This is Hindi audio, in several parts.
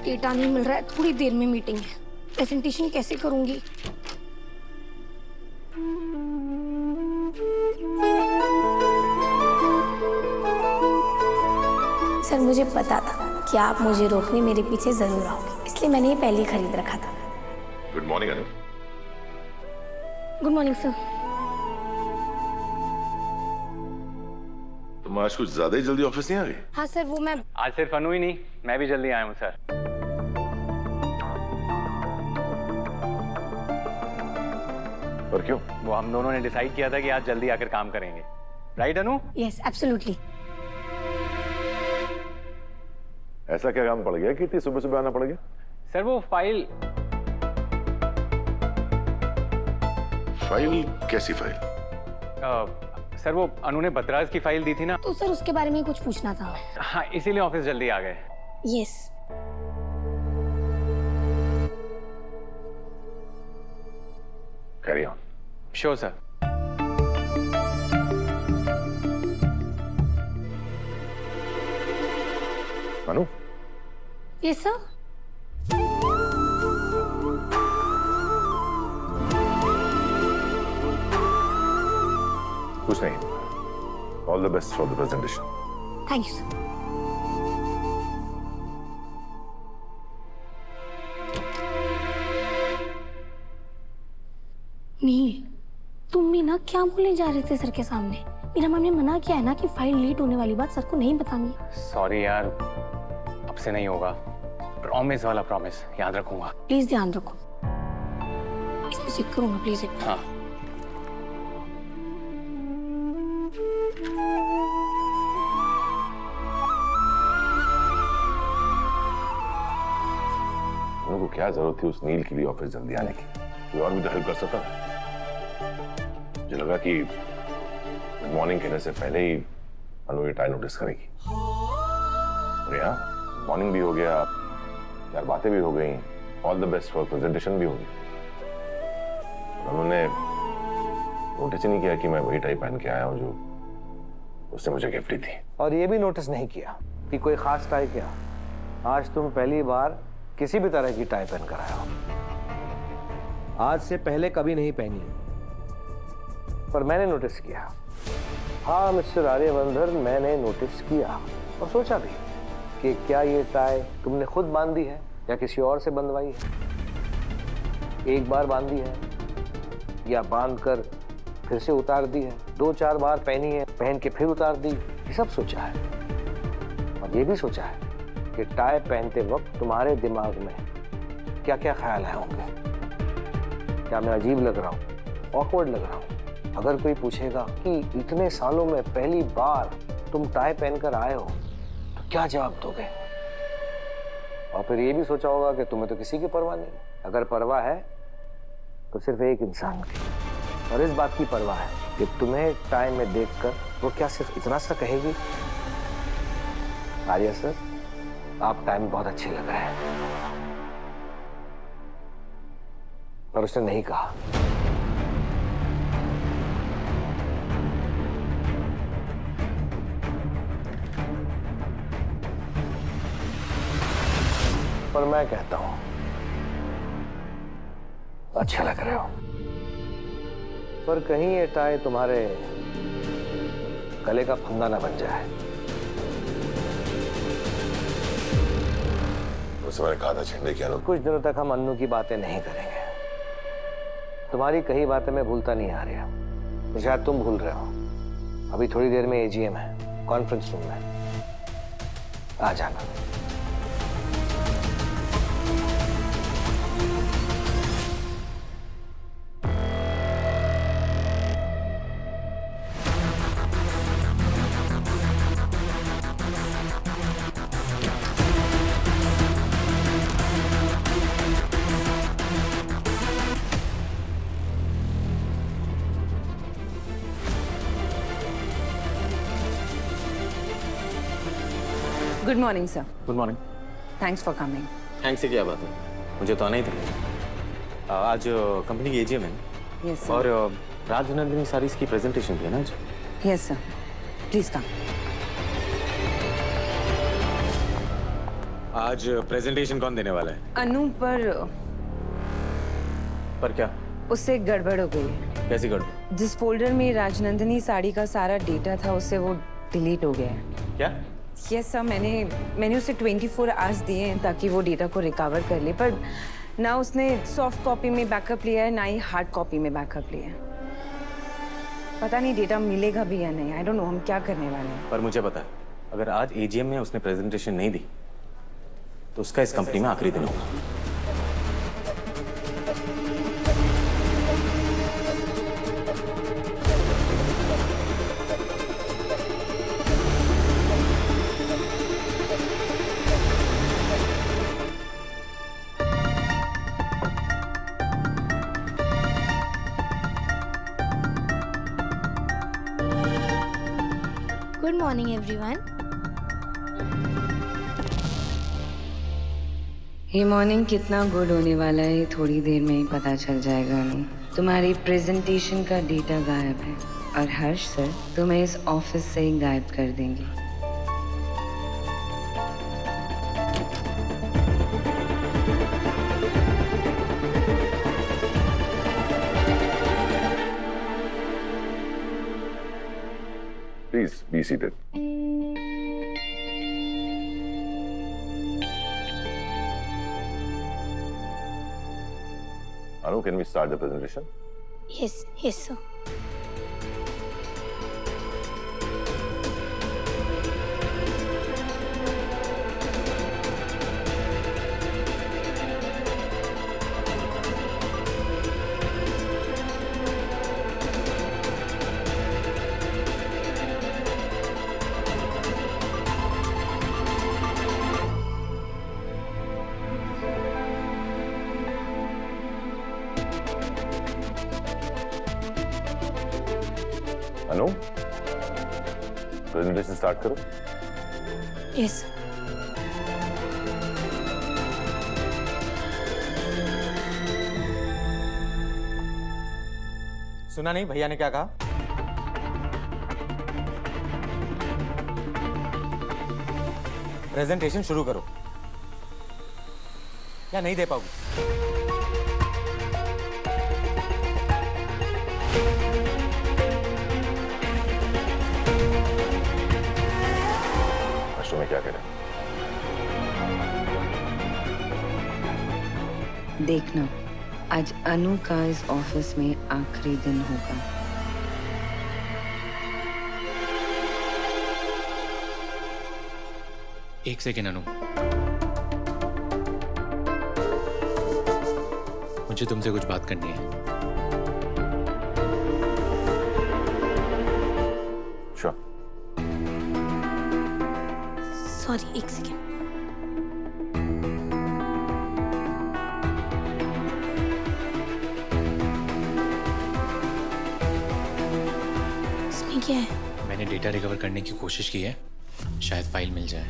डेटा नहीं मिल रहा है, थोड़ी देर में मीटिंग है, प्रेजेंटेशन कैसे करूंगी? सर मुझे पता था कि आप मुझे रोकने मेरे पीछे जरूर आओगे, इसलिए मैंने ये पहले ही खरीद रखा था। Good morning Anu. Good morning sir. तुम आज कुछ ज्यादा ही जल्दी ऑफिस नहीं आ गई? हाँ सर, वो मैं आज सिर्फ अनु ही नहीं, मैं भी जल्दी आया हूँ सर। पर क्यों? वो हम दोनों ने डिसाइड किया था कि आज जल्दी आकर काम करेंगे, राइट अनु? Yes absolutely. ऐसा क्या काम पड़ गया कि इतनी सुबह सुबह आना पड़ गया? सर वो फाइल कैसी फाइल? सर वो अनु ने बतराज की फाइल दी थी ना, तो सर उसके बारे में कुछ पूछना था। हाँ इसीलिए ऑफिस जल्दी आ गए। Yes. Carry on. Sure sir. Anu, yes sir. कुछ नहीं। All the best for the presentation. Thank you sir. Neel, तुम भी ना क्या बोलने जा रहे थे सर के सामने? मेरा मैम ने मना किया है ना कि फाइल लेट होने वाली बात सर को नहीं बतानी है। सॉरी यार, अब से नहीं होगा, प्रॉमिस वाला प्रॉमिस, याद रखूंगा। प्लीज ध्यान रखो, इसमें चेक करूंगा प्लीज एक बार। हाँ अनु को क्या जरूरत थी उस नील के लिए ऑफिस जल्दी आने की? कोई और भी तो हेल्प कर सकता था। मुझे लगा कि गुड मॉर्निंग कहने से पहले ही अनु ये टाइम नोटिस करेगी। और यहाँ मॉर्निंग भी हो गया, यार बातें भी हो गई, all the best for presentation भी हो गई। उन्होंने नोटिस ही नहीं किया कि मैं वही टाई पहन के आया हूँ जो उसने मुझे गिफ्ट दी थी। और ये भी नोटिस नहीं किया कि कोई खास टाई क्या, आज तुम पहली बार किसी भी तरह की टाई पहन कर आए हो। आज से पहले कभी नहीं पहनी, पर मैंने नोटिस किया। हाँ मिस्टर आर्यवर्धन, मैंने नोटिस किया और सोचा भी कि क्या ये टाई तुमने खुद बांधी है या किसी और से बंधवाई है। एक बार बांधी है या बांध कर फिर से उतार दी है, 2-4 बार पहनी है, पहन के फिर उतार दी, ये सब सोचा है। और ये भी सोचा है कि टाई पहनते वक्त तुम्हारे दिमाग में क्या क्या ख्याल आए होंगे। क्या मैं अजीब लग रहा हूँ, ऑकवर्ड लग रहा हूँ? अगर कोई पूछेगा कि इतने सालों में पहली बार तुम टाई पहनकर आए हो तो क्या जवाब दोगे? और फिर ये भी सोचा होगा कि तुम्हें तो किसी की परवाह नहीं, अगर परवाह है तो सिर्फ एक इंसान की, और इस बात की परवाह है कि तुम्हें टाई में देखकर वो क्या सिर्फ इतना सा कहेगी, आर्या सर आप टाइम में बहुत अच्छे लग रहे हैं, पर उसने नहीं कहा। पर मैं कहता हूं अच्छे लग रहे हो। पर कहीं ये टाई तुम्हारे गले का फंदा ना बन जाए। उससे मैंने कहा था छेड़ने की अनु। कुछ दिनों तक हम अन्नू की बातें नहीं करेंगे। तुम्हारी कई बातें मैं भूलता नहीं आ रहा, तो शायद तुम भूल रहे हो। अभी थोड़ी देर में एजीएम है, कॉन्फ्रेंस रूम में आ जाना। Good morning sir. Good morning. Thanks for coming. Thanks से क्या बात है, मुझे तो आना ही था। आज कंपनी की एजीएम है यस सर। और राजनंदिनी सारीज की प्रेजेंटेशन भी है ना आज। Yes sir, please come. आज प्रेजेंटेशन कौन देने वाला है? अनु पर क्या? उससे एक गड़बड़ हो गई है। कैसी गड़बड़? जिस फोल्डर में राजनंदिनी साड़ी का सारा डेटा था उससे वो डिलीट हो गया है। क्या? यस सर, मैंने उसे 24 आवर्स दिए हैं ताकि वो डेटा को रिकवर कर ले, पर ना उसने सॉफ्ट कॉपी में बैकअप लिया है ना ही हार्ड कॉपी में बैकअप लिया है। पता नहीं डेटा मिलेगा भी या नहीं। आई डोंट नो हम क्या करने वाले हैं। पर मुझे पता है, अगर आज एजीएम में उसने प्रेजेंटेशन नहीं दी तो उसका इस कंपनी में आखिरी दिन होगा। Good morning everyone. ये मॉर्निंग कितना गुड होने वाला है थोड़ी देर में ही पता चल जाएगा अनु। तुम्हारी प्रेजेंटेशन का डेटा गायब है और हर्ष सर तुम्हें इस ऑफिस से ही गायब कर देंगे। Please be seated. Anu, can we start the presentation? Yes, sir. Anu, presentation start करो। Yes. सुना नहीं भैया ने क्या कहा? प्रेजेंटेशन शुरू करो या नहीं दे पाओगे? में क्या करें? देखना, आज अनु का इस ऑफिस में आखिरी दिन होगा। एक सेकेंड अनु, मुझे तुमसे कुछ बात करनी है। Sure. सॉरी, एक सेकेंड। इसमें क्या है? मैंने डेटा रिकवर करने की कोशिश की है, शायद फाइल मिल जाए।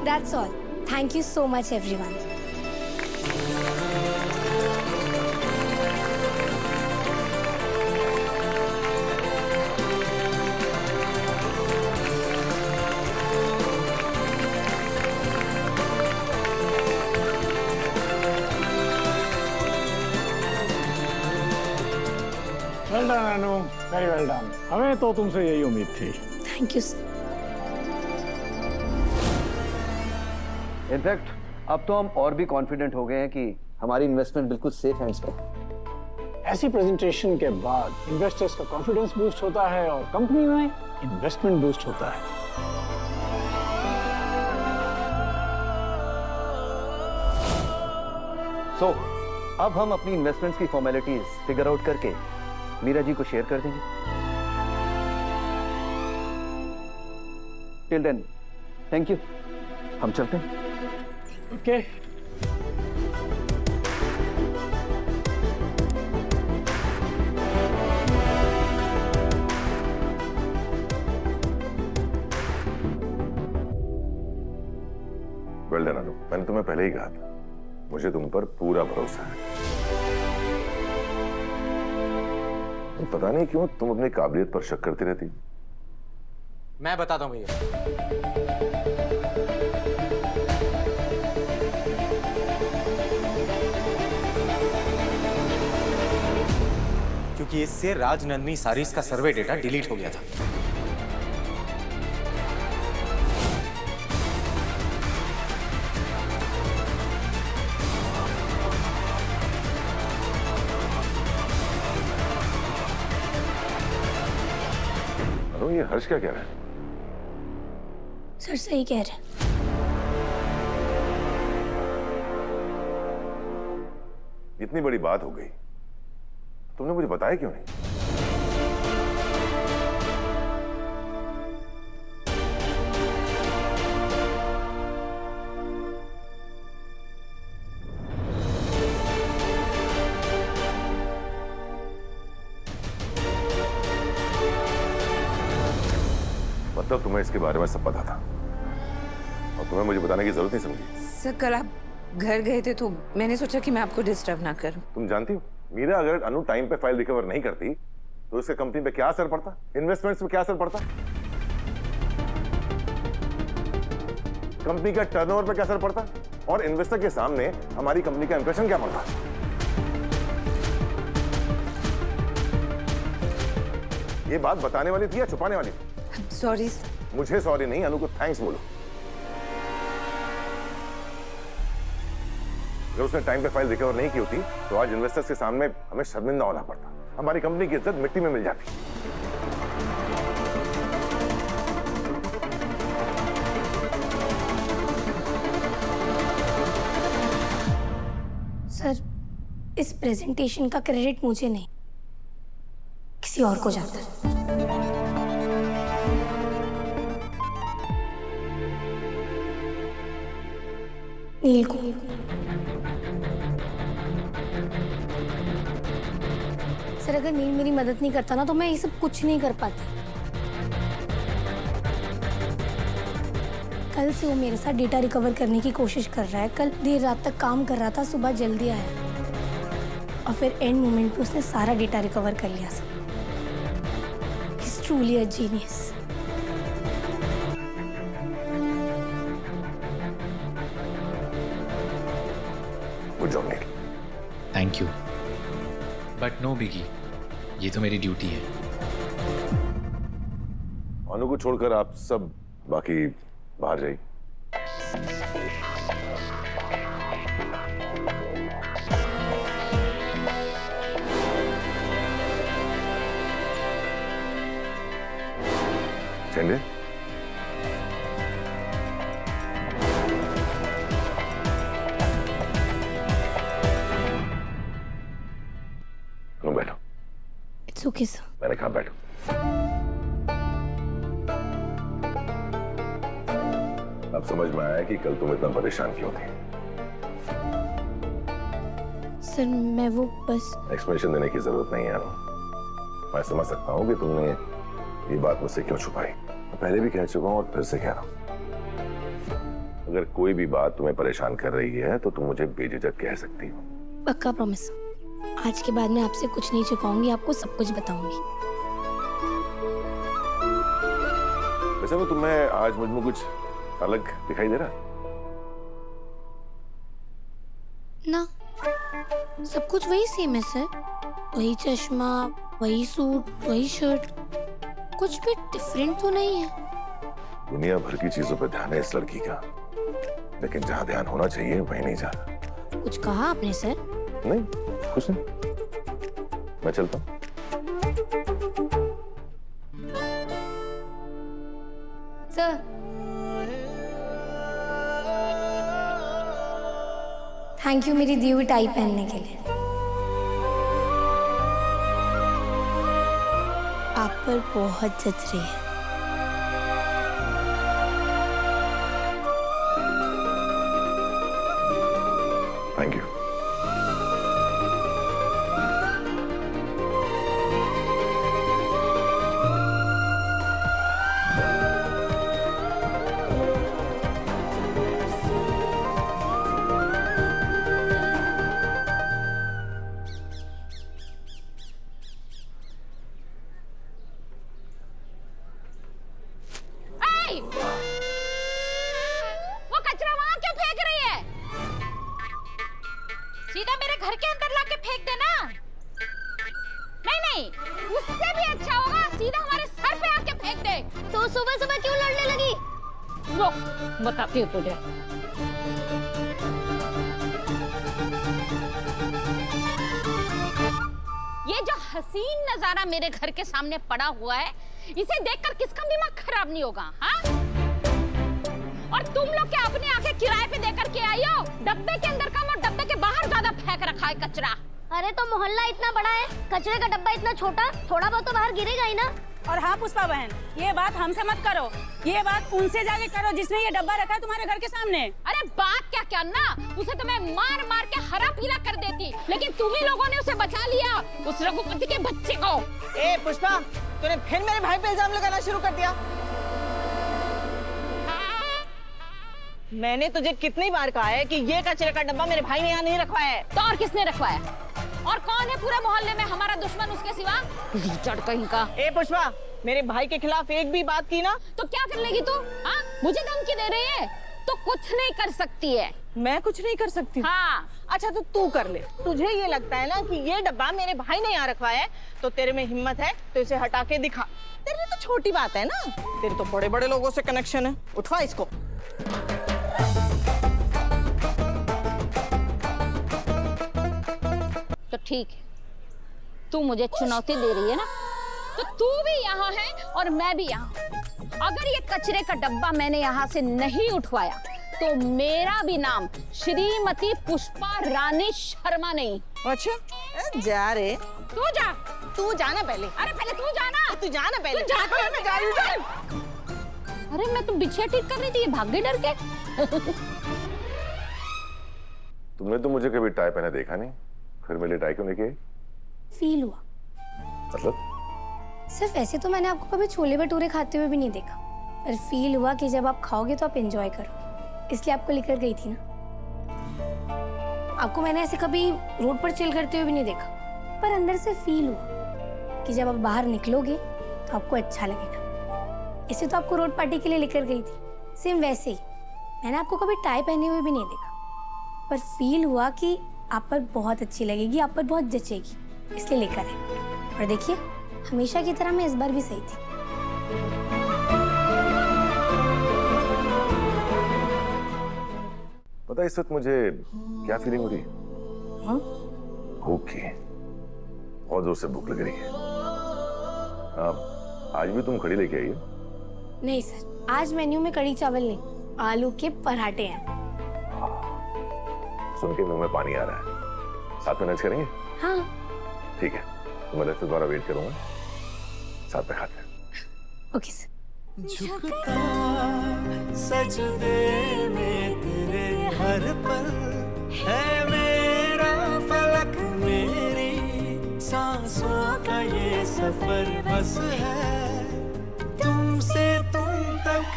That's all. Thank you so much everyone. Well done Anu, very well done. हमें तो तुमसे यही उम्मीद थी। Thank you. इनफैक्ट अब तो हम और भी कॉन्फिडेंट हो गए हैं कि हमारी इन्वेस्टमेंट बिल्कुल सेफ हैंड्स पर। ऐसी प्रेजेंटेशन के बाद इन्वेस्टर्स का कॉन्फिडेंस बूस्ट होता है और कंपनी में इन्वेस्टमेंट बूस्ट होता है। सो अब हम अपनी इन्वेस्टमेंट्स की फॉर्मेलिटीज फिगर आउट करके मीरा जी को शेयर कर देंगे। टिल देन थैंक यू, हम चलते हैं। ओके। वेल डन अनु, मैंने तुम्हें पहले ही कहा था, मुझे तुम पर पूरा भरोसा है। पता नहीं क्यों तुम अपनी काबिलियत पर शक करती रहती। मैं बताता हूं भैया। क्योंकि इससे राजनंदिनी सारीज का सर्वे डेटा डिलीट हो गया था। अनु, ये हर्ष क्या कह रहा है? सर सही कह रहे हैं। इतनी बड़ी बात हो गई, तुमने मुझे बताया क्यों नहीं? मतलब तुम्हें इसके बारे में सब पता था और तुम्हें मुझे बताने की जरूरत नहीं समझी? सर कल आप घर गए थे तो मैंने सोचा कि मैं आपको डिस्टर्ब ना करूं। तुम जानती हो मीरा अगर अनु टाइम पे फाइल रिकवर नहीं करती तो इसके कंपनी पे क्या असर पड़ता, इन्वेस्टमेंट्स पे क्या असर पड़ता, कंपनी का टर्नओवर पे क्या असर पड़ता और इन्वेस्टर के सामने हमारी कंपनी का इंप्रेशन क्या पड़ता। ये बात बताने वाली थी या छुपाने वाली थी? सॉरी। मुझे सॉरी नहीं, अनु को थैंक्स बोलो। अगर उसने टाइम पे फाइल रिकवर नहीं की होती तो आज इन्वेस्टर्स के सामने हमें शर्मिंदा होना पड़ता, हमारी कंपनी की इज्जत मिट्टी में मिल जाती। सर इस प्रेजेंटेशन का क्रेडिट मुझे नहीं, किसी और को जाता है। नील को। सर अगर नील मेरी मदद नहीं करता ना तो मैं ये सब कुछ नहीं कर पाती। कल से वो मेरे साथ डेटा रिकवर करने की कोशिश कर रहा है। कल देर रात तक काम कर रहा था, सुबह जल्दी आया और फिर एंड मोमेंट पे उसने सारा डेटा रिकवर कर लिया। Sir he is truly a genius. Good job Neel. Thank you, but no biggie, ये तो मेरी ड्यूटी है। अनु को छोड़कर आप सब बाकी बाहर जाइए। चंडे, बैठो। It's okay sir. मैंने कहा बैठो। अब समझ में आया कि कल तुम इतना परेशान क्यों थे। सर मैं वो बस एक्सप्लेनेशन देने की जरूरत नहीं है अनु। मैं समझ सकता हूँ कि तुमने ये बात मुझसे क्यों छुपाई। मैं पहले भी कह चुका हूँ और फिर से कह रहा हूँ, अगर कोई भी बात तुम्हें परेशान कर रही है तो तुम मुझे बेझिझक कह सकती हो। पक्का प्रॉमिस। आज के बाद मैं आपसे कुछ नहीं छुपाऊंगी, आपको सब कुछ बताऊंगी। वैसे वो तुम्हें आज मुझ में कुछ अलग दिखाई दे रहा? ना, सब कुछ वही सेम है सर। वही चश्मा, वही सूट, वही शर्ट, कुछ भी डिफरेंट तो नहीं है। दुनिया भर की चीजों पर ध्यान है इस लड़की का, लेकिन जहां ध्यान होना चाहिए वहीं नहीं जा रहा। कुछ कहा आपने सर? नहीं, कुछ नहीं। मैं चलता हूँ। सर, थैंक यू मेरी दी हुई टाई पहनने के लिए। आप पर बहुत जच रही है। Thank you. वो कचरा वहां क्यों फेंक रही है? सीधा मेरे घर के अंदर लाके फेंक देना। नहीं नहीं, उससे भी अच्छा होगा सीधा हमारे सर पे आके फेंक दे। तो सुबह सुबह क्यों लड़ने लगी? वो बताती हूँ तुझे। ये जो हसीन नजारा मेरे घर के सामने पड़ा हुआ है, इसे देखकर किसका दिमाग खराब नहीं होगा? हाँ? और तुम लोग क्या अपने आंखें किराए पे देकर के आई हो? डब्बे के अंदर कम और डब्बे के बाहर ज्यादा फेंक रखा है कचरा। अरे तो मोहल्ला इतना बड़ा है, कचरे का डब्बा इतना छोटा, थोड़ा बहुत तो बाहर गिरेगा ही ना। और हाँ पुष्पा बहन, ये बात हमसे मत करो, ये बात उनसे जाके करो जिसने ये डब्बा रखा है तुम्हारे घर के सामने। अरे बात क्या करना, उसे तो मैं मार मार के हरा पीला कर देती, लेकिन तुम ही लोगों ने उसे बचा लिया, उस रघुपति के बच्चे को। ए पुष्पा, तूने फिर मेरे भाई पे इल्जाम लगाना शुरू कर दिया। मैंने तुझे कितनी बार कहा है कि ये कचरे का डब्बा मेरे भाई ने यहाँ नहीं रखवाया है। तो और किसने रखवाया? और कौन है पूरे मोहल्ले में हमारा दुश्मन उसके सिवा? लीचड़ कहीं का। ए पुष्पा, मेरे भाई के खिलाफ एक भी बात की ना तो क्या कर लेगी तू? हाँ, मुझे धमकी दे रही है? तो कुछ नहीं कर सकती है। मैं कुछ नहीं कर सकती? हाँ। अच्छा तो तू कर ले। तुझे ये लगता है ना कि ये डब्बा मेरे भाई ने यहाँ रखवाया है, तो तेरे में हिम्मत है तो इसे हटा के दिखा। तेरे लिए तो छोटी बात है ना, तेरे तो बड़े बड़े लोगों से कनेक्शन है। उठवा इसको। तो ठीक है, तू मुझे चुनौती दे रही है ना, तो तू भी यहाँ है और मैं भी यहाँ। अगर ये कचरे का डब्बा मैंने यहाँ से नहीं उठवाया तो मेरा भी नाम श्रीमती पुष्पा रानी शर्मा नहीं। अच्छा जा रे, तू जा। तू जाना पहले। अरे पहले तू जाना। तू जाना पहले। तू जा। मैं जा रही हूँ। अरे मैं तो बिछिया ठीक कर रही थी, ये भाग गई डर के। तुमने तो मुझे कभी टाई पहने देखा नहीं, फिर मेरे टाई क्यों लेके आई? फील हुआ। मतलब? सिर्फ ऐसे तो मैंने आपको कभी छोले भटूरे खाते हुए भी नहीं देखा, पर फील हुआ कि जब आप खाओगे तो आप एंजॉय करोगे, इसलिए आपको लेकर गई थी ना। आपको मैंने ऐसे कभी रोड पर चिल करते हुए भी नहीं देखा, पर अंदर से फील हुआ कि जब आप बाहर निकलोगे तो आपको अच्छा लगेगा, इसे तो आपको रोड पार्टी के लिए लेकर गई थी। सेम वैसे ही मैंने आपको कभी टाई पहने हुए भी नहीं देखा, पर फील हुआ कि आप पर बहुत अच्छी लगेगी, आप पर बहुत जचेगी, इसलिए लेकर आए। और देखिए, हमेशा की तरह मैं इस बार भी सही थी। पता है इस वक्त मुझे क्या फीलिंग हो रही है? हाँ? भूख की। बहुत जोर से भूख लग रही है। आज भी तुम कढ़ी लेके आई हो? नहीं सर, आज मेन्यू में कढ़ी चावल नहीं, आलू के पराठे हैं। सुन के मुंह में पानी आ रहा है। साथ में लंच करेंगे? हाँ। ठीक है, तो मैं रेस्टोरेंट द्वारा वेट करूंगा, साथ में खाते हैं। Okay sir. झुकता सजदे में तेरे हर पल है मेरा फलक, मेरी सांसों का ये सफर बस है तुमसे तुम तक।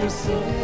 उसे